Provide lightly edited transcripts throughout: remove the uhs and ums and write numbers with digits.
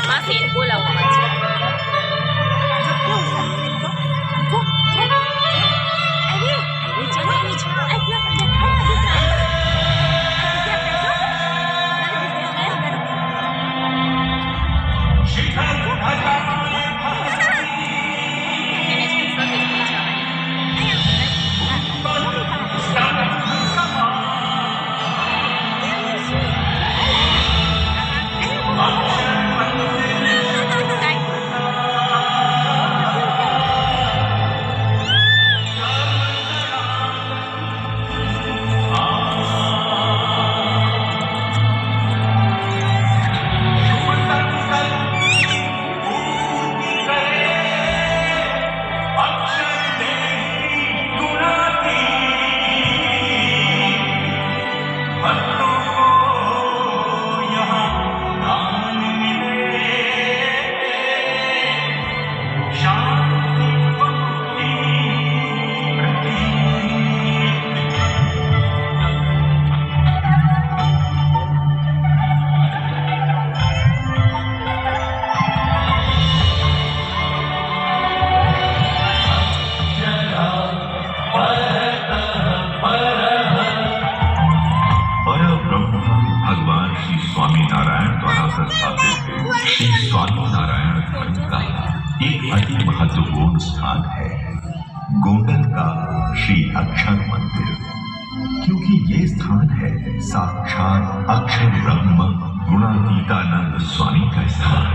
માસી બોલાવવા છે. महत्वपूर्ण स्थान है गोंडल का श्री अक्षर मंदिर, क्योंकि ये स्थान है साक्षात अक्षर ब्रह्म गुणातीतानंद स्वामी का स्थान।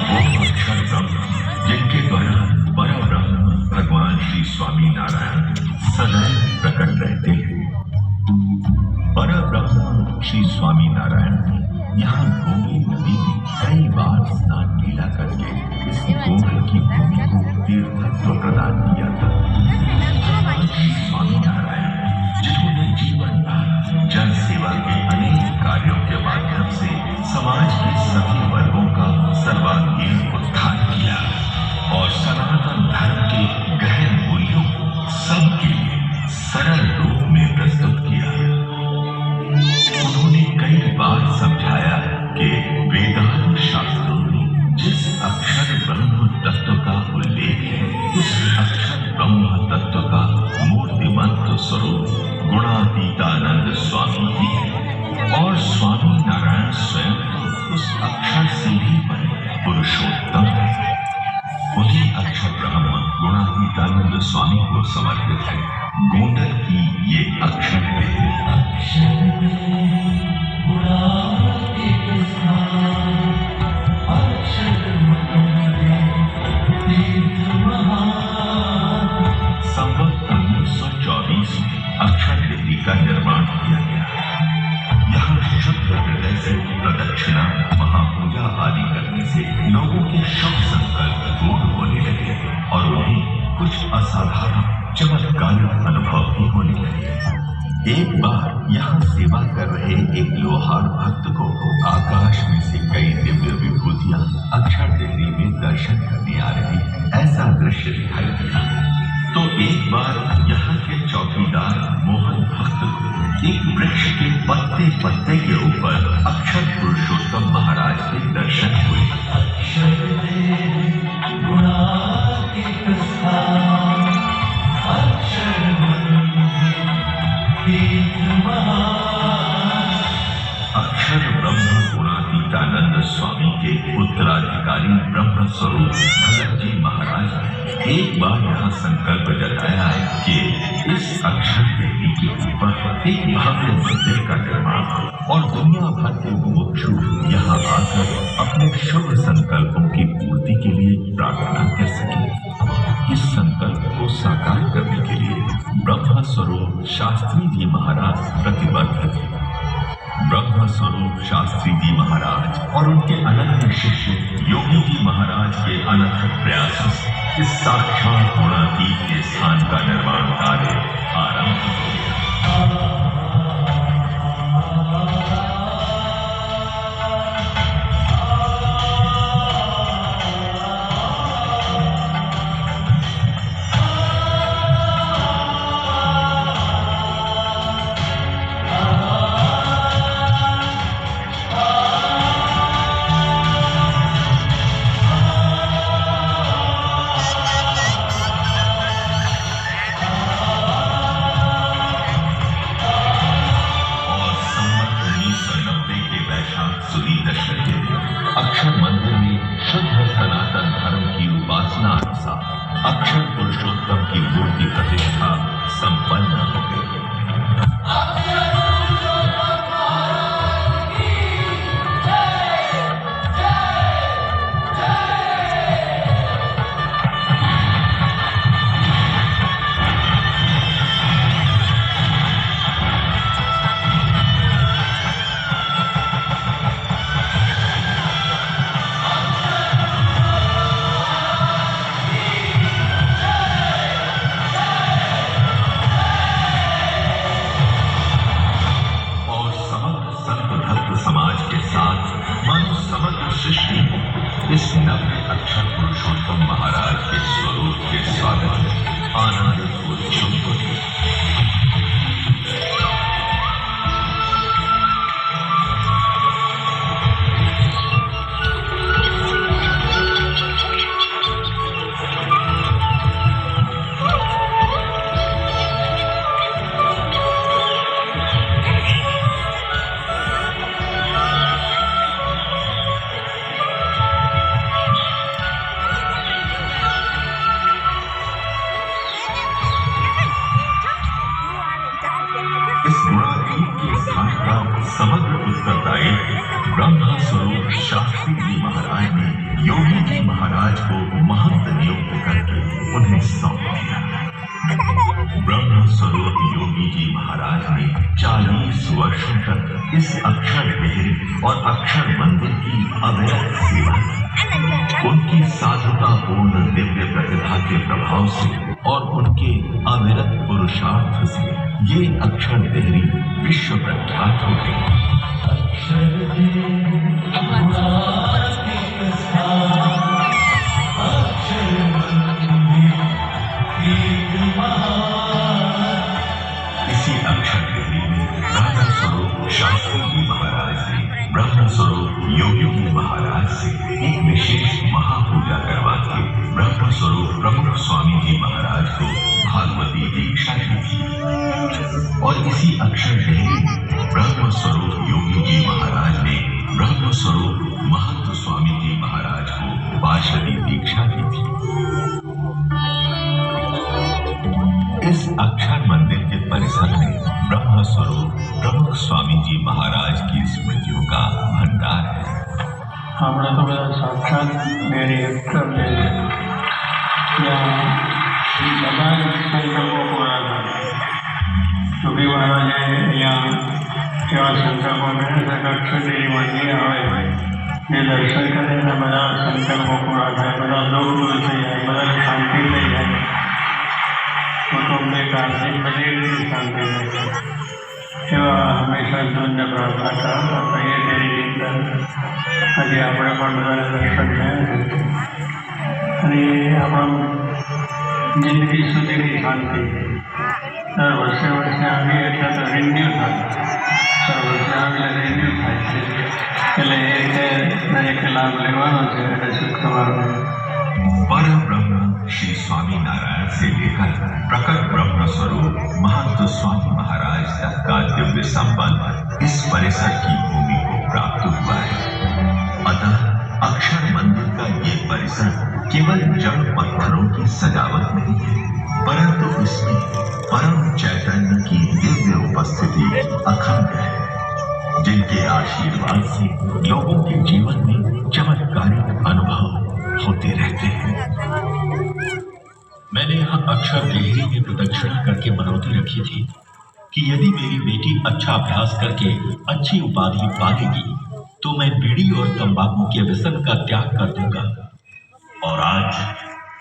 वो अक्षर ब्रह्म जिनके द्वारा पर ब्रह्म भगवान श्री स्वामी नारायण सदैव प्रकट रहते हैं। पर ब्रह्म श्री स्वामी नारायण ने यहाँ गोमती नदी में कई बार स्नान लीला करके इस गोंडल की भूमि को तीर्थत्व प्रदान किया था। श्री स्वामी नारायण जिन्होंने जीवन भर जन सेवा के अनेक कार्यों के माध्यम से समाज के सभी वर्गों का सर्वांगीण उत्थान किया और सनातन धर्म के गहन मूल्यों को सबके लिए सरल रूप में प्रस्तुत किया। उन्होंने कई बार समझाया कि वेदांत शास्त्रों में जिस अक्षर ब्रह्म तत्व का उल्लेख है उस अक्षर ब्रह्म तत्व का मूर्तिमंत स्वरूप गुणातीतानंद स्वामी ही है और स्वामी नारायण स्वयं तो उस अक्षर से भी बने पुरुषोत्तम है। उन्हीं अक्षर ब्रह्म गुणातीतानंद स्वामी को समर्पित है गोंडल की ये अक्षर संवत 1924 में अक्षर वेदी का निर्माण किया गया। यहाँ शुद्ध हृदय से प्रदक्षिणा महापूजा आदि करने से लोगों के शुभ संकल्प पूर्ण होने लगे और उन्हें कुछ असाधारण चमत्कारिक अनुभव भी होने लगे। एक बार यहाँ सेवा कर रहे एक लोहार भक्त को आकाश में से कई दिव्य विभूतियां अक्षर देहरी में दर्शन करने आ रही ऐसा दृश्य दिखाई दिया। तो एक बार यहाँ के चौकीदार मोहन भक्त को एक वृक्ष के पत्ते पत्ते के ऊपर अक्षर पुरुषोत्तम महाराज के दर्शन हुए। अक्षर ब्रह्म गुणातीतानंद स्वामी के उत्तराधिकारी ब्रह्म स्वरूप भगत जी महाराज ने एक बार यहाँ संकल्प जताया कि इस अक्षर देवी के ऊपर एक भव्य मंदिर का निर्माण हो और दुनिया भर के मुमुक्षु यहाँ आकर अपने शुभ संकल्पों की पूर्ति के लिए प्रार्थना कर सके। इस संकल्प को साकार करने के लिए ब्रह्म स्वरूप शास्त्री जी महाराज प्रतिबद्ध थे। ब्रह्म स्वरूप शास्त्री जी महाराज और उनके अनन्य शिष्य योगी जी महाराज के अनथक प्रयासों से इस साक्षात गुणातीत के स्थान का निर्माण कार्य आरंभ हो गया। अक्षर पुरुषोत्तम की मूर्ति प्रतिष्ठा संपन्न हो गई। समाज के साथ मानो समग्र सृष्टि इस नव्य अक्षर पुरुषोत्तम महाराज के स्वरूप के स्वागत में आनंदित हो चुप हो गई। इस गुणातीत के स्थान का समग्र उत्तरदायी ब्रह्मा स्वरूप शास्त्री जी महाराज ने योगी जी महाराज को महंत नियुक्त करके उन्हें सौंप दिया। ब्रह्मा स्वरूप योगी जी महाराज ने 40 वर्षों तक इस अक्षर देहरी और अक्षर मंदिर की अविरत सेवा की। उनकी साधुता पूर्ण दिव्य प्रतिभा के प्रभाव से और उनके अविरत पुरुषार्थ से ये अक्षर देहरी विश्व प्रख्यात हो गई। इसी अक्षर देहरी में ब्रह्म स्वरूप शास्त्री जी महाराज ने ब्रह्म स्वरूप योगी जी महाराज से एक विशेष महापूजा करवा के ब्रह्म स्वरूप प्रमुख स्वामी जी महाराज को भागवती दीक्षा दी थी। और इसी अक्षर देहरी में ब्रह्म स्वरूप योगी जी महाराज ने ब्रह्म स्वरूप महंत स्वामी जी महाराज को पार्षदी दीक्षा दी थी। इस अक्षर मंदिर के परिसर में ब्रह्म स्वरूप प्रमुख स्वामी जी महाराज की स्मृतियों का भंडार है। हमारा तो बड़ा साक्षात मेरे अक्षर सदा संकल्पों को रहा क्योंकि महाराज यहाँ केवल संकल्पों में अक्षर देरी मंदिर आए ये दर्शन करें तो बड़ा संकल्पों को रहा है, बड़ा लोग दूर से जाए, बड़ा शांति से जाए, कुटुंब कार्तिक बड़े शांति से एवं हमेशा धन्य प्रार्थना करा कहिए तेरी આજે આપણે પણ બધાને દર્શન થયા અને આપણા જિંદગી સુધીની શાંતિ દર વર્ષે આવી એટલે તો રિન્યુ થાય, દર વર્ષે આવે એટલે રિન્યુ થાય છે એટલે એ રીતે દરેકે લાભ લેવાનો છે એટલે શુક્રવારનો परम ब्रह्म श्री स्वामी नारायण से लेकर प्रकट ब्रह्म स्वरूप महंत स्वामी महाराज तक का दिव्य संबंध इस परिसर की भूमि को प्राप्त हुआ है। अतः अक्षर मंदिर का ये परिसर केवल जड़ पत्थरों की सजावट नहीं है, परंतु इसमें परम चैतन्य की दिव्य उपस्थिति अखंड है, जिनके आशीर्वाद से लोगों के जीवन में चमत्कारिक अनुभव होते रहते हैं। मैंने यहाँ अक्षर देहरी में प्रदक्षिणा करके मनौती रखी थी कि यदि मेरी बेटी अच्छा अभ्यास करके अच्छी उपाधि पालेगी तो मैं बीड़ी और तंबाकू के व्यसन का त्याग कर दूंगा। और आज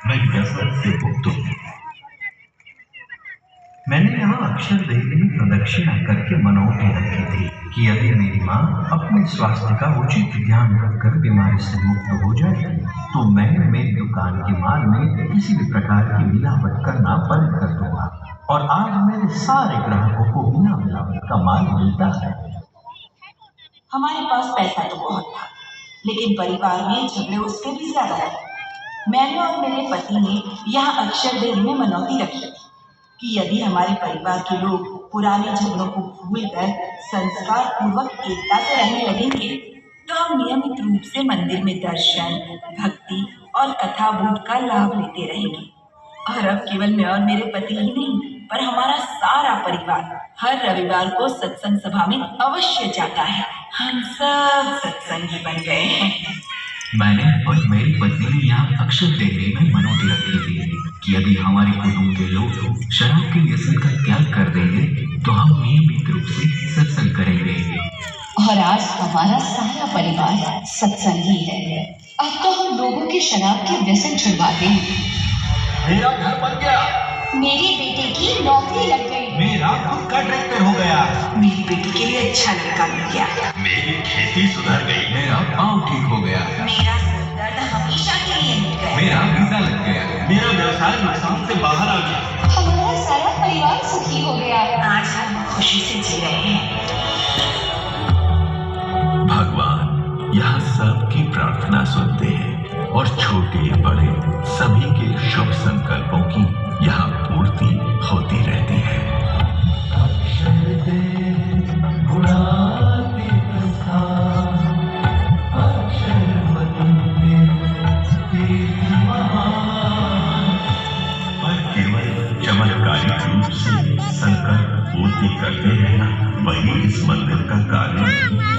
मैं व्यसन से मुक्त हूँ। मैंने यहाँ अक्षर देहरी में प्रदक्षिणा करके मनौती रखी थी कि यदि मेरी माँ अपने स्वास्थ्य का उचित ध्यान रखकर बीमारी से मुक्त हो जाए तो मैं मेरी दुकान के माल में किसी भी प्रकार की मिलावट करना बंद कर दूंगा। और आज मेरे सारे ग्राहकों को बिना मिलावट का माल मिलता है। हमारे पास पैसा तो बहुत था, लेकिन परिवार में झगड़े उससे भी ज्यादा थे। मैंने और मेरे पति ने यहाँ अक्षर देहरी में मनौती रखी थी कि यदि हमारे परिवार के लोग पुराने झगड़ों को भूलकर संस्कार पूर्वक एकता से रहने लगेंगे तो हम नियमित रूप से मंदिर में दर्शन, भक्ति और कथा बूट का लाभ लेते रहेंगे। और अब केवल मैं और मेरे पति ही नहीं, पर हमारा सारा परिवार हर रविवार को सत्संग सभा में अवश्य जाता है। हम सब सत्संगी बन गए हैं। मैंने और मेरी पत्नी ने यहाँ अक्षर डेयरी में मनौती रखी थी कि यदि हमारे कुटुंब के लोग शराब के व्यसन का त्याग कर देंगे तो हम नियमित रूप से सत्संग करेंगे। और आज हमारा सारा परिवार सत्संगी है। अब तो हम लोगों के शराब के व्यसन छुड़वा देंगे। मेरा घर बन गया, मेरी बेटी की नौकरी लग गई, मेरा खुद का ट्रैक्टर हो गया, मेरी बेटी के लिए अच्छा लड़का मिल गया, मेरी खेती सुधर गई, मेरा पाँव ठीक हो गया, मेरा सिर दर्द हमेशा के लिए मिट गया, मेरा वीजा लग गया, मेरा व्यवसाय नुकसान से बाहर आ गया, हमारा सारा परिवार सुखी हो गया। आज हम खुशी से जी रहे हैं। भगवान यहाँ सबकी प्रार्थना सुनते हैं और छोटे बड़े सभी के शुभ संकल्पों की यहाँ पूर्ति होती रहती है। पर केवल चमत्कारिक रूप से संकल्प पूर्ति करते रहना वही इस मंदिर का कार्य है।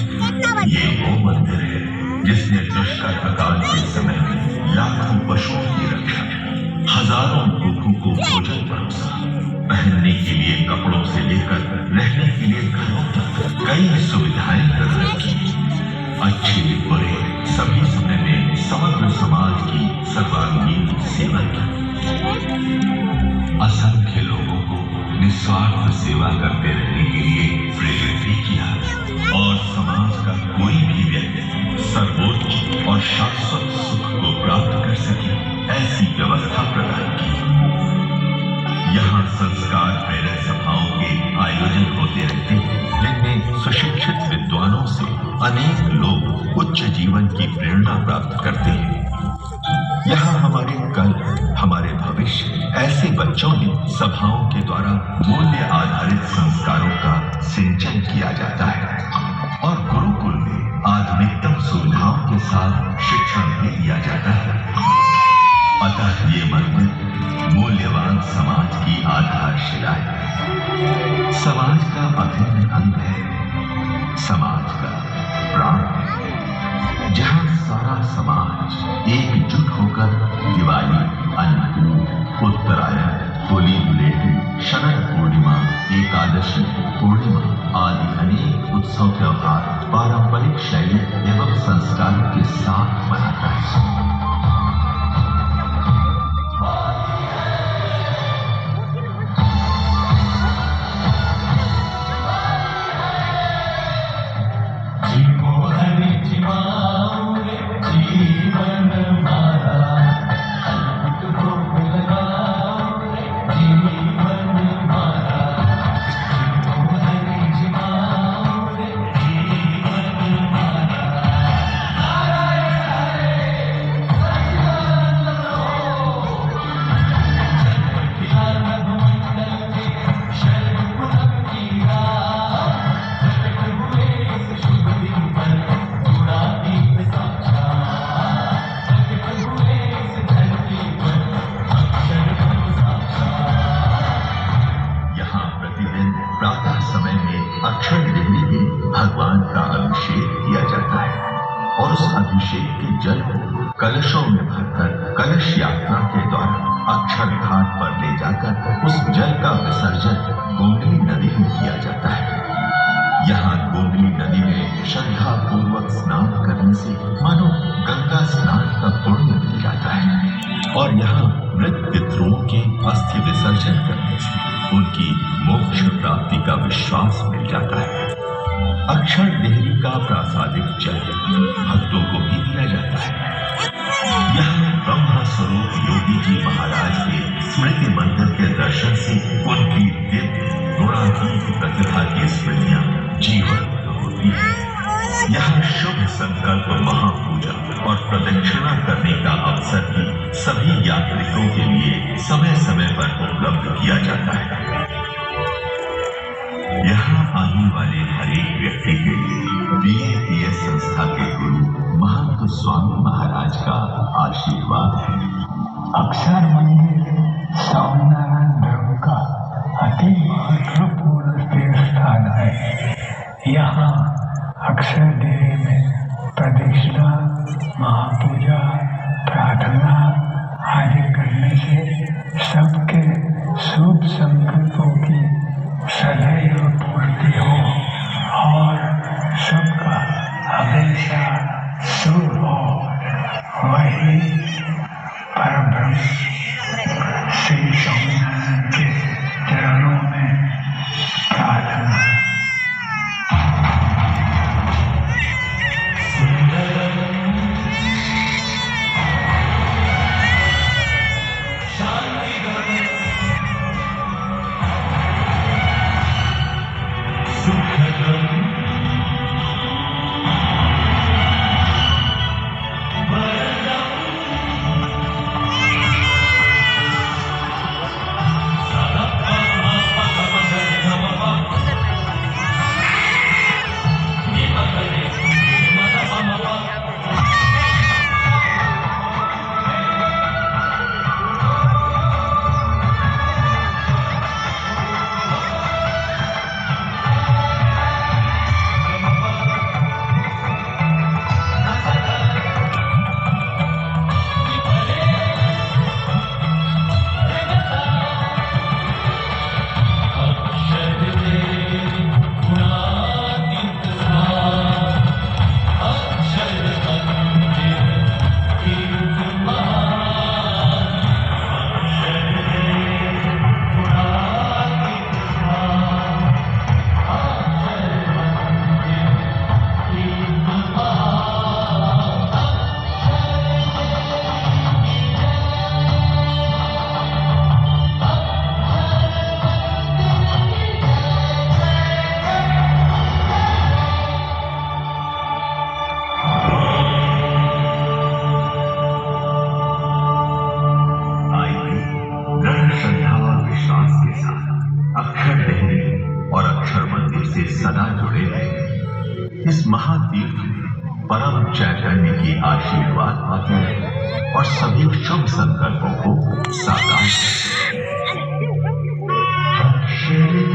ये वो मंदिर है जिसने दुष्कर अकाल के समय में लाखों पशुओं की रक्षा, हजारों भूखों को भोजन परोसा, पहनने के लिए कपड़ों से लेकर रहने के लिए घरों तक कई सुविधाएं प्रदान की। अच्छे बुरे सभी समय में समग्र समाज की सर्वांगीण सेवा की। असंख्य लोगों को निस्वार्थ सेवा करते रहने के लिए प्रेरित भी किया और समाज का कोई भी व्यक्ति सर्वोच्च और शाश्वत सुख को प्राप्त कर सके ऐसी व्यवस्था प्रदान की। यहाँ संस्कार प्रेरक सभाओं के आयोजन होते रहते हैं जिनमें सुशिक्षित विद्वानों से अनेक लोग उच्च जीवन की प्रेरणा प्राप्त करते हैं। यहाँ हमारे कल, हमारे भविष्य ऐसे बच्चों ने सभाओं के द्वारा मूल्य आधारित संस्कारों का सिंचन किया जाता है और गुरुकुल में आधुनिकतम सुविधाओं के साथ शिक्षण भी दिया जाता है। अतः ये मंदिर मूल्यवान समाज की आधारशिला है, समाज का अभिन्न अंग है, समाज का प्राण है, जहाँ सारा समाज एकजुट होकर दिवाली, अन्नकूट, उत्तरायण, होली धुलेटी, शरद पूर्णिमा, एकादशी, पूर्णिमा आदि अनेक उत्सव त्योहार पारंपरिक शैली एवं संस्कार के साथ मनाता है। भगवान का अभिषेक किया जाता है और उस अभिषेक के जल को कलशों में भरकर कलश यात्रा के द्वारा अक्षर घाट पर ले जाकर उस जल का विसर्जन गोंडली नदी में किया जाता है। यहाँ गोंडली नदी में श्रद्धा पूर्वक स्नान करने से मानो गंगा स्नान का पुण्य मिल जाता है और यहाँ मृत पितरों के अस्थि विसर्जन करने से उनकी मोक्ष प्राप्ति का विश्वास मिल जाता है। अक्षर देहरी का प्रासादिक जल भक्तों को भी दिया जाता है। यहाँ ब्रह्म स्वरूप योगी जी महाराज के स्मृति मंदिर के दर्शन से उनकी दिव्य गुणातीत प्रतिभा की स्मृतियां जीवंत होती है। यहाँ शुभ संकल्प महापूजा और प्रदक्षिणा करने का अवसर भी सभी यात्रिकों के लिए समय समय पर उपलब्ध किया जाता है। यहाँ आने वाले हर एक व्यक्ति के लिए BAPS संस्था के गुरु महंत स्वामी महाराज का आशीर्वाद है। अक्षर मंदिर यहाँ अक्षर देवी में प्रदक्षिणा, महापूजा, प्रार्थना आदि करने से सबके शुभ संकल्पों की सदैव पूर्ति हो और सबका हमेशा शुभ हो। वही परब्रह्म श्री स्वामीनारायण के चरणों में प्रार्थना। सदा जुड़े रहे। इस महातीर्थ में परम चैतन्य की आशीर्वाद पाते रहे और सभी शुभ संकल्पों को साकार अक्षर